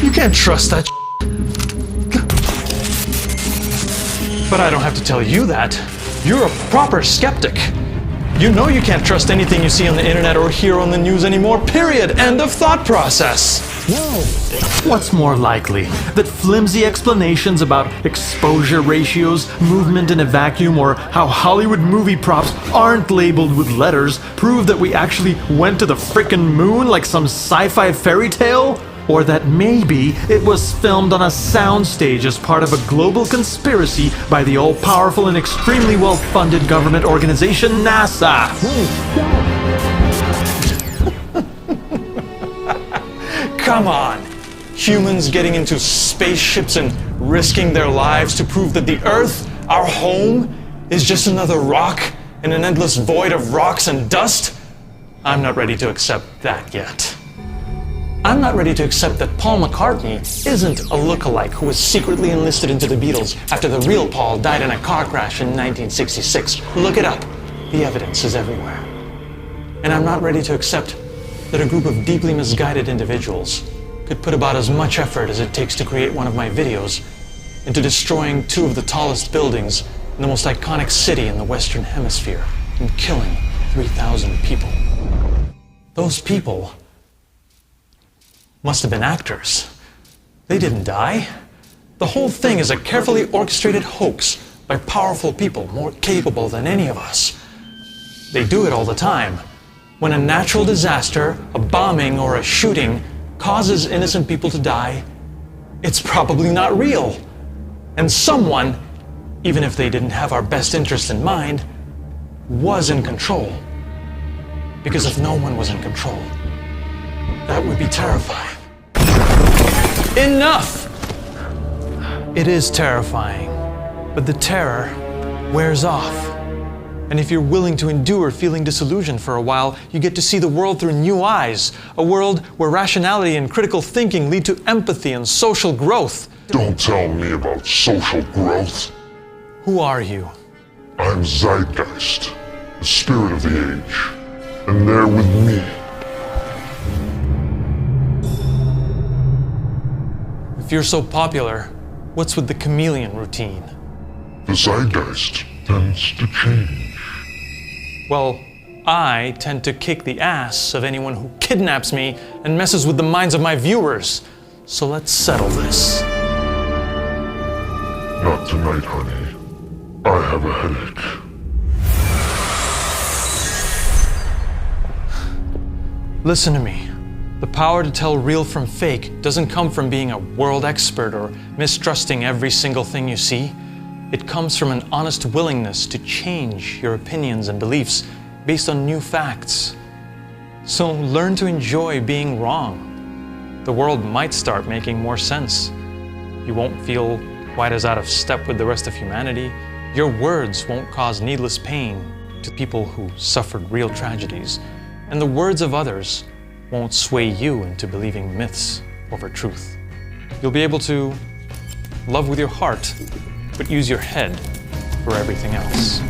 You can't trust that. But I don't have to tell you that. You're a proper skeptic. You know you can't trust anything you see on the internet or hear on the news anymore, period. End of thought process. No. What's more likely? That flimsy explanations about exposure ratios, movement in a vacuum, or how Hollywood movie props aren't labeled with letters prove that we actually went to the frickin' moon like some sci-fi fairy tale? Or that maybe it was filmed on a soundstage as part of a global conspiracy by the all-powerful and extremely well-funded government organization NASA? Come on. Humans getting into spaceships and risking their lives to prove that the Earth, our home, is just another rock in an endless void of rocks and dust? I'm not ready to accept that yet. I'm not ready to accept that Paul McCartney isn't a lookalike who was secretly enlisted into the Beatles after the real Paul died in a car crash in 1966. Look it up. The evidence is everywhere. And I'm not ready to accept that a group of deeply misguided individuals could put about as much effort as it takes to create one of my videos into destroying two of the tallest buildings in the most iconic city in the Western Hemisphere and killing 3,000 people. Those people must have been actors. They didn't die. The whole thing is a carefully orchestrated hoax by powerful people more capable than any of us. They do it all the time. When a natural disaster, a bombing, or a shooting causes innocent people to die, it's probably not real. And someone, even if they didn't have our best interest in mind, was in control. Because if no one was in control, that would be terrifying. Enough! It is terrifying, but the terror wears off. And if you're willing to endure feeling disillusioned for a while, you get to see the world through new eyes. A world where rationality and critical thinking lead to empathy and social growth. Don't tell me about social growth. Who are you? I'm Zeitgeist, the spirit of the age. And they're with me. If you're so popular, what's with the chameleon routine? The Zeitgeist tends to change. Well, I tend to kick the ass of anyone who kidnaps me and messes with the minds of my viewers. So let's settle this. Not tonight, honey. I have a headache. Listen to me. The power to tell real from fake doesn't come from being a world expert or mistrusting every single thing you see. It comes from an honest willingness to change your opinions and beliefs based on new facts. So learn to enjoy being wrong. The world might start making more sense. You won't feel quite as out of step with the rest of humanity. Your words won't cause needless pain to people who suffered real tragedies. And the words of others won't sway you into believing myths over truth. You'll be able to love with your heart, but use your head for everything else.